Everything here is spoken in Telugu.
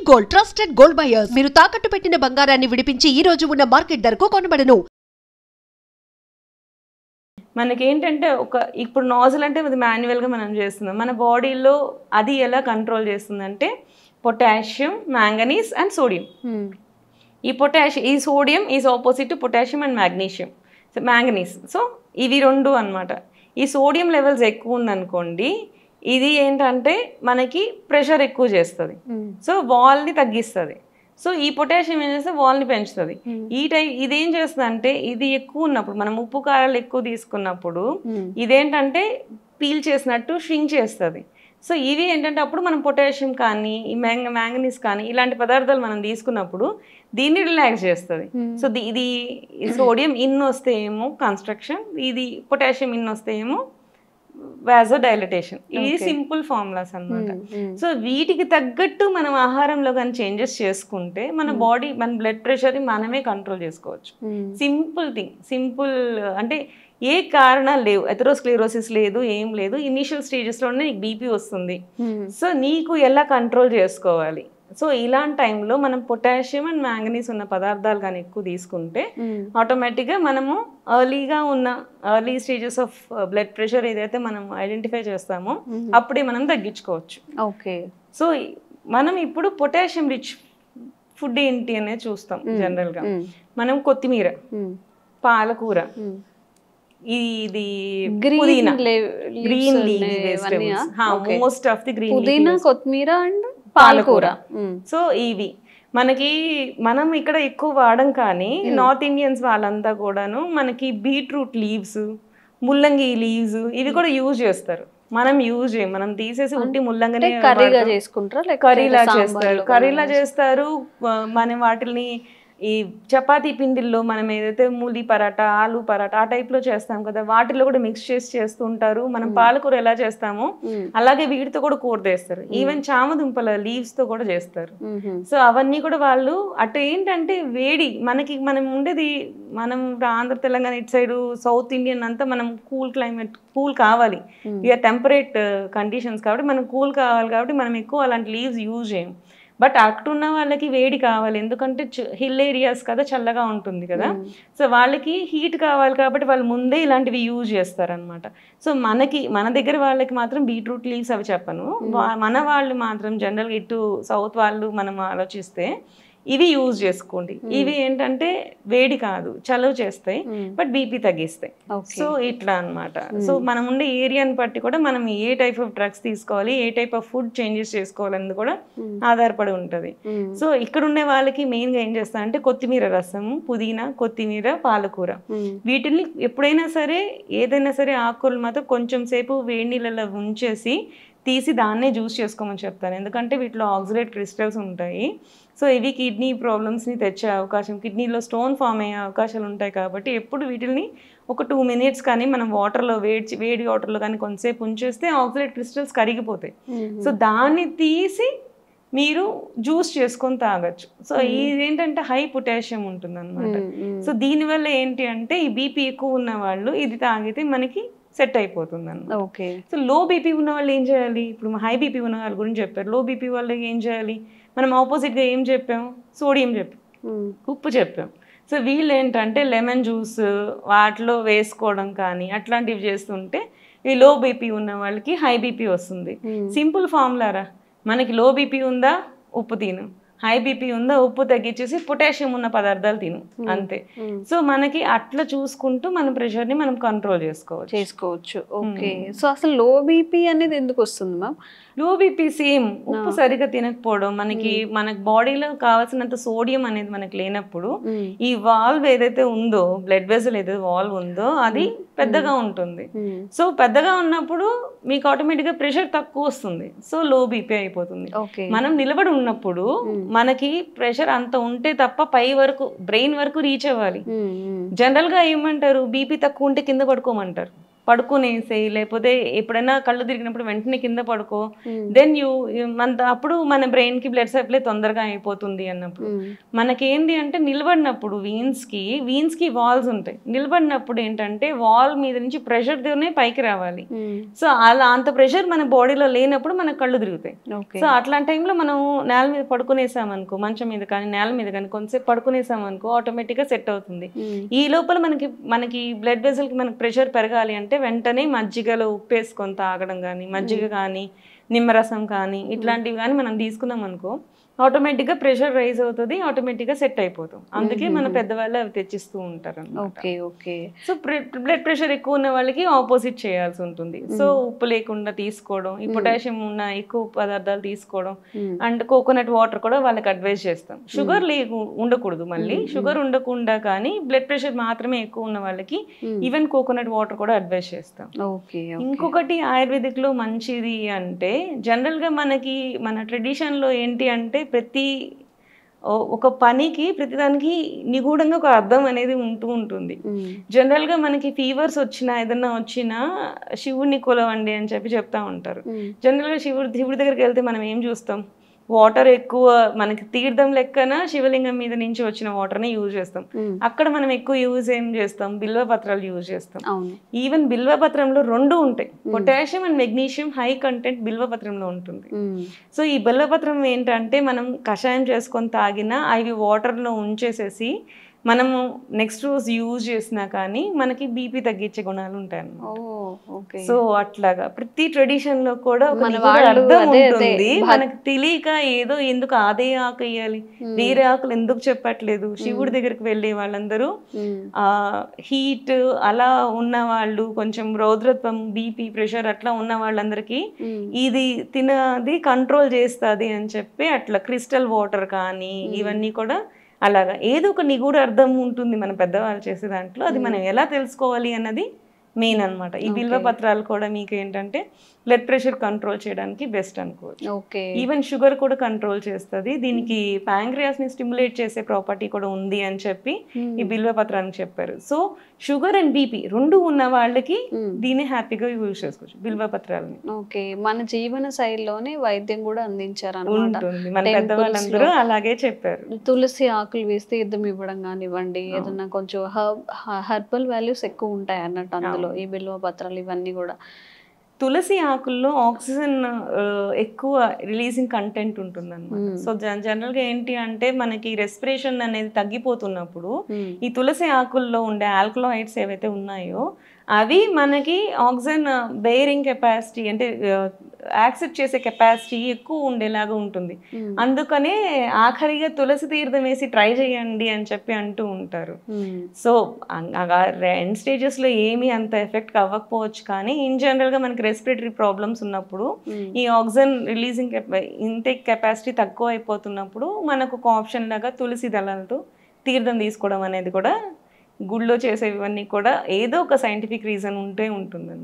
గోల్డ్ ట్రస్టెడ్ గోల్డ్ బయర్స్ మీరు తాకట్టు పెట్టిన బంగారాన్ని విడిపించి ఈ రోజు ఉన్న మార్కెట్ ధరకు కొనబడను. మనకి ఏంటంటే ఇప్పుడు నాజిల్ అంటే అది మాన్యువల్ గా మనం చేస్తున్నాం. మన బాడీలో అది ఎలా కంట్రోల్ చేస్తుందంటే పొటాషియం, మ్యాంగనీస్ అండ్ సోడియం. ఈ sodium is opposite to potassium and magnesium, manganese. So ఇవి రెండు అన్నమాట. ఈ సోడియం లెవెల్స్ ఎక్కువ ఉందనుకోండి, ఇది ఏంటంటే మనకి ప్రెషర్ ఎక్కువ చేస్తుంది, సో వాల్ని తగ్గిస్తుంది. సో ఈ పొటాషియం ఏం చేస్తే వాల్ని పెంచుతుంది. ఇదేం చేస్తుంది అంటే, ఇది ఎక్కువ ఉన్నప్పుడు మనం ఉప్పు కారాలు ఎక్కువ తీసుకున్నప్పుడు ఇదేంటంటే పీల్ చేసినట్టు షింక్ చేస్తుంది. సో ఇవి ఏంటంటే అప్పుడు మనం పొటాషియం కానీ ఈ మ్యాంగనీస్ కానీ ఇలాంటి పదార్థాలు మనం తీసుకున్నప్పుడు దీన్ని రిలాక్స్ చేస్తుంది. సో ఇది సోడియం ఇన్ వస్తే ఏమో కన్స్ట్రక్షన్, ఇది పొటాషియం ఇన్ వస్తే ఏమో వాజో డైలటేషన్. ఇది సింపుల్ ఫార్ములాస్ అన్నమాట. సో వీటికి తగ్గట్టు మనం ఆహారంలో కానీ చేంజెస్ చేసుకుంటే మన బాడీ, మన బ్లడ్ ప్రెషర్ని మనమే కంట్రోల్ చేసుకోవచ్చు. సింపుల్ థింగ్, సింపుల్ అంటే ఏ కారణాలు లేవు, ఎథెరోస్క్లెరోసిస్ లేదు, ఏం లేదు. ఇనిషియల్ స్టేజెస్లోనే నీకు బీపీ వస్తుంది. సో నీకు ఎలా కంట్రోల్ చేసుకోవాలి? సో ఇలాంటి టైంలో మనం పొటాషియం అండ్ మ్యాంగనీస్ ఉన్న పదార్థాలు కానీ ఎక్కువ తీసుకుంటే ఆటోమేటిక్గా మనము early stages of blood pressure ఏదైతే మనం ఐడెంటిఫై చేస్తామో అప్పుడే మనం తగ్గించుకోవచ్చు. ఓకే. సో మనం ఇప్పుడు పొటాషియం రిచ్ ఫుడ్ ఏంటి అనేది చూస్తాం. జనరల్గా మనం కొత్తిమీర, పాలకూర, ఇది పుదీనా, green leafy vegetables, most of the green పుదీనా, కొత్తిమీర అండ్ పాలకూర. సో ఇవి మనం ఇక్కడ ఎక్కువ వాడం, కానీ నార్త్ ఇండియన్స్ వాళ్ళంతా కూడాను మనకి బీట్రూట్ లీవ్స్, ముల్లంగి లీవ్స్ ఇవి కూడా యూజ్ చేస్తారు. మనం యూజ్ చేయం, మనం తీసేసి ఉట్టి ముల్లంగిని కర్రీలా చేసుకుంటారు, కర్రీలా చేస్తారు. మనం వాటిని ఈ చపాతీ పిండిల్లో మనం ఏదైతే మూలి పరాటా, ఆలు పరాటా ఆ టైప్లో చేస్తాం కదా, వాటిలో కూడా మిక్స్ చేసి చేస్తూ ఉంటారు. మనం పాలకూర ఎలా చేస్తామో అలాగే వీటితో కూడా కూర చేస్తారు. ఈవెన్ చామదుంపల లీవ్స్తో కూడా చేస్తారు. సో అవన్నీ కూడా వాళ్ళు అటు ఏంటంటే వేడి, మనం ఉండేది మనం ఆంధ్ర తెలంగాణ ఇటు సైడ్ సౌత్ ఇండియన్ అంతా మనం కూల్ క్లైమేట్, కూల్ కావాలి, ఇక టెంపరేట్ కండిషన్స్ కాబట్టి మనం కూల్ కావాలి, కాబట్టి మనం ఎక్కువ అలాంటి లీవ్స్ యూజ్ చేయం. బట్ అక్కడున్న వాళ్ళకి వేడి కావాలి, ఎందుకంటే హిల్ ఏరియాస్ కదా, చల్లగా ఉంటుంది కదా. సో వాళ్ళకి హీట్ కావాలి కాబట్టి వాళ్ళు ముందే ఇలాంటివి యూజ్ చేస్తారనమాట. సో మన దగ్గర వాళ్ళకి మాత్రం బీట్రూట్ లీవ్స్ అవి చెప్పను, మన వాళ్ళు మాత్రం జనరల్గా ఇటు సౌత్ వాళ్ళు మనం ఆలోచిస్తే ఇవి యూజ్ చేసుకోండి. ఇవి ఏంటంటే వేడి కాదు, చలువ చేస్తాయి, బట్ బీపీ తగ్గిస్తాయి. సో ఇట్లా అనమాట. సో మనం ఉండే ఏరియాని బట్టి కూడా మనం ఏ టైప్ ఆఫ్ డ్రగ్స్ తీసుకోవాలి, ఏ టైప్ ఆఫ్ ఫుడ్ చేంజెస్ చేసుకోవాలన్నది కూడా ఆధారపడి ఉంటుంది. సో ఇక్కడ ఉండే వాళ్ళకి మెయిన్గా ఏం చేస్తారంటే కొత్తిమీర రసము, పుదీనా, కొత్తిమీర, పాలకూర వీటిని ఎప్పుడైనా సరే ఏదైనా సరే ఆకుకూరలు మాత్రం కొంచెం సేపు వేడి నీళ్ళలో ఉంచేసి తీసి దాన్నే జ్యూస్ చేసుకోమని చెప్తాను. ఎందుకంటే వీటిలో ఆక్సిలేట్ క్రిస్టల్స్ ఉంటాయి. సో ఇవి కిడ్నీ ప్రాబ్లమ్స్ని తెచ్చే అవకాశం, కిడ్నీలో స్టోన్ ఫామ్ అయ్యే అవకాశాలు ఉంటాయి. కాబట్టి ఎప్పుడు వీటిని ఒక 2 minutes కానీ మనం వాటర్లో వేడి వాటర్లో కానీ కొంతసేపు ఉంచేస్తే ఆక్సిలేట్ క్రిస్టల్స్ కరిగిపోతాయి. సో దాన్ని తీసి మీరు జ్యూస్ చేసుకొని తాగొచ్చు. సో ఇదేంటంటే హై పొటాషియం ఉంటుంది అనమాట. సో దీనివల్ల ఏంటి అంటే ఈ బీపీ ఎక్కువ ఉన్న వాళ్ళు ఇది తాగితే మనకి సెట్ అయిపోతుంది అన్నమాట. ఓకే. సో లో బీపీ ఉన్న వాళ్ళు ఏం చేయాలి? ఇప్పుడు హై బీపీ ఉన్న వాళ్ళ గురించి చెప్పారు. లో బీపీ వాళ్ళకి ఏం చేయాలి? మనం ఆపోజిట్గా ఏం చెప్పాం? సోడియం చెప్పాం, ఉప్పు చెప్పాం. సో వీళ్ళు ఏంటంటే లెమన్ జ్యూస్ వాటిలో వేసుకోవడం కానీ అట్లాంటివి చేస్తుంటే ఈ లో బీపీ ఉన్న వాళ్ళకి హై బీపీ వస్తుంది. సింపుల్ ఫార్ములారా, మనకి లో బీపీ ఉందా ఉప్పు తిను, హై బీపీ ఉందా ఉప్పు తగ్గించేసి పొటాషియం ఉన్న పదార్థాలు తిను, అంతే. సో మనకి అట్లా చూసుకుంటూ మన ప్రెషర్ని మనం కంట్రోల్ చేసుకోవచ్చు. ఓకే. సో అసలు లో బీపీ అనేది ఎందుకు వస్తుంది మ్యామ్? లో బీపీ సేమ్ ఉప్పు సరిగా తినకపోవడం, మనకి బాడీలో కావాల్సినంత సోడియం అనేది మనకి లేనప్పుడు ఈ వాల్వ్ ఏదైతే ఉందో, బ్లడ్ వెసల్ ఏదైతే వాల్వ్ ఉందో అది పెద్దగా ఉంటుంది. సో పెద్దగా ఉన్నప్పుడు మీకు ఆటోమేటిక్గా ప్రెషర్ తక్కువ వస్తుంది. సో లో బీపీ అయిపోతుంది. మనం నిలబడి ఉన్నప్పుడు మనకి ప్రెషర్ అంత ఉంటే తప్ప పై వరకు బ్రెయిన్ వరకు రీచ్ అవ్వాలి. జనరల్ గా ఏమంటారు, బీపీ తక్కువ ఉంటే కింద పడుకోమంటారు. పడుకునేసి, లేకపోతే ఎప్పుడైనా కళ్ళు తిరిగినప్పుడు వెంటనే కింద పడుకో, దెన్ అప్పుడు మన బ్రెయిన్కి బ్లడ్ సప్లై తొందరగా అయిపోతుంది అన్నప్పుడు. మనకేంటి అంటే నిలబడినప్పుడు వీన్స్కి వాల్స్ ఉంటాయి. నిలబడినప్పుడు ఏంటంటే వాల్ మీద నుంచి ప్రెషర్తోనే పైకి రావాలి. సో అలా అంత ప్రెషర్ మన బాడీలో లేనప్పుడు మనకు కళ్ళు తిరుగుతాయి. సో అట్లాంటి టైంలో మనం నేల మీద పడుకునేసామనుకో, మంచం మీద కానీ నేల మీద కానీ కొంతసేపు పడుకునేసామనుకో ఆటోమేటిక్గా సెట్ అవుతుంది. ఈ లోపల మనకి బ్లడ్ వెసల్కి మనకి ప్రెషర్ పెరగాలి అంటే వెంటనే మజ్జిగలో ఉప్పు వేసుకొని తాగడం కానీ, మజ్జిగ కానీ, నిమ్మరసం కానీ ఇట్లాంటివి కానీ మనం తీసుకున్నాం అనుకో ఆటోమేటిక్గా ప్రెషర్ రైజ్ అవుతుంది, ఆటోమేటిక్గా సెట్ అయిపోతాం. అందుకే మన పెద్దవాళ్ళు అవి తెచ్చిస్తూ ఉంటారు. సో బ్లడ్ ప్రెషర్ ఎక్కువ ఉన్న వాళ్ళకి ఆపోజిట్ చేయాల్సి ఉంటుంది. సో ఉప్పు లేకుండా తీసుకోవడం, ఈ పొటాషియం ఉన్న ఎక్కువ పదార్థాలు తీసుకోవడం, అండ్ కోకోనట్ వాటర్ కూడా వాళ్ళకి అడ్వైజ్ చేస్తాం. షుగర్ ఉండకూడదు, మళ్ళీ షుగర్ ఉండకుండా కానీ బ్లడ్ ప్రెషర్ మాత్రమే ఎక్కువ ఉన్న వాళ్ళకి ఈవెన్ కోకోనట్ వాటర్ కూడా అడ్వైజ్ చేస్తాం. ఇంకొకటి ఆయుర్వేదిక్ లో మంచిది అంటే జనరల్గా మన ట్రెడిషన్లో ఏంటి అంటే ప్రతి ఒక పనికి ప్రతిదానికి నిగూఢంగా ఒక అర్థం అనేది ఉంటుంది. జనరల్గా మనకి ఫీవర్స్ వచ్చినా ఏదన్నా వచ్చినా శివుడిని కొలవండి అని చెప్తా ఉంటారు. జనరల్గా శివుడి దగ్గరికి వెళ్తే మనం ఏం చూస్తాం, వాటర్ ఎక్కువ మనకి తీర్థం లెక్కన శివలింగం మీద నుంచి వచ్చిన వాటర్ని యూజ్ చేస్తాం. అక్కడ మనం ఎక్కువ యూజ్ ఏం చేస్తాం, బిల్వపత్రాలు యూజ్ చేస్తాం. ఈవెన్ బిల్వపత్రంలో 2 ఉంటాయి, potassium and magnesium high content బిల్వపత్రంలో ఉంటుంది. సో ఈ బిల్వపత్రం ఏంటంటే మనం కషాయం చేసుకొని తాగినా అవి వాటర్లో ఉంచేసేసి మనము నెక్స్ట్ రోజు యూజ్ చేసినా కానీ మనకి బీపీ తగ్గించే గుణాలు ఉంటాయి అన్నమాట. సో అట్లాగా ప్రతి ట్రెడిషన్ లో కూడా అర్థం ఉంటుంది. మనకు తెలియక ఏదో ఎందుకు అదే ఆకు వేయాలి, వేరే ఆకులు ఎందుకు చెప్పట్లేదు. శివుడి దగ్గరికి వెళ్ళే వాళ్ళందరూ హీట్ అలా ఉన్న వాళ్ళు, కొంచెం రౌద్రత్వం, బీపీ, ప్రెషర్ అట్లా ఉన్న వాళ్ళందరికీ ఇది తినది కంట్రోల్ చేస్తుంది అని చెప్పి అట్లా క్రిస్టల్ వాటర్ కానీ ఇవన్నీ కూడా అలాగా ఏదో ఒక నిగూఢ అర్థం ఉంటుంది మన పెద్దవాళ్ళు చేసే దాంట్లో. అది మనం ఎలా తెలుసుకోవాలి అన్నది మెయిన్ అనమాట. ఈ బిల్వ పత్రాలు కూడా మీకు ఏంటంటే బ్లడ్ ప్రెషర్ కంట్రోల్ చేయడానికి బెస్ట్ అనుకోవచ్చు. ఈవెన్ షుగర్ కూడా కంట్రోల్ చేస్తుంది. దీనికి ప్యాంక్రియాస్ ని స్టిమ్యులేట్ చేసే ప్రాపర్టీ కూడా ఉంది అని చెప్పి ఈ బిల్వ పత్రానికి చెప్పారు. సో షుగర్ అండ్ బీపీ 2 ఉన్న వాళ్ళకి దీన్ని హ్యాపీగా యూజ్ చేసుకోవచ్చు బిల్వ పత్రాలని. మన జీవన శైలిలోనే వైద్యం కూడా అందించారు ఉంటుంది. మన పెద్దవాళ్ళందరూ అలాగే చెప్పారు. తులసి ఆకులు వేసి తీర్థం ఇవ్వడం కానివ్వండి, ఏదన్నా కొంచెం హెర్బల్ వాల్యూస్ ఎక్కువ ఉంటాయి అన్నట్టు అందులో ఈ బిల్వ పత్రాలు ఇవన్నీ కూడా. తులసి ఆకుల్లో ఆక్సిజన్ ఎక్కువ రిలీజింగ్ కంటెంట్ ఉంటుంది అనమాట. సో జనరల్గా ఏంటి అంటే మనకి రెస్పిరేషన్ అనేది తగ్గిపోతున్నప్పుడు ఈ తులసి ఆకుల్లో ఉండే ఆల్కలాయిడ్స్ ఏవైతే ఉన్నాయో అవి మనకి ఆక్సిజన్ బేరింగ్ కెపాసిటీ అంటే యాక్సెప్ట్ చేసే కెపాసిటీ ఎక్కువ ఉండేలాగా ఉంటుంది. అందుకనే ఆఖరిగా తులసి తీర్థం వేసి ట్రై చేయండి అని చెప్పి అంటూ ఉంటారు. సో ఎండ్ స్టేజెస్లో ఏమీ అంత ఎఫెక్ట్ అవ్వకపోవచ్చు, కానీ ఇన్ జనరల్గా మనకి రెస్పిరేటరీ ప్రాబ్లమ్స్ ఉన్నప్పుడు ఈ ఆక్సిజన్ రిలీజింగ్ ఇంటేక్ కెపాసిటీ తక్కువ అయిపోతున్నప్పుడు మనకు ఒక ఆప్షన్ లాగా తులసి దళాలతో తీర్థం తీసుకోవడం అనేది కూడా గుళ్ళో చేసేవన్నీ కూడా ఏదో ఒక సైంటిఫిక్ రీజన్ ఉంటే ఉంటుంది.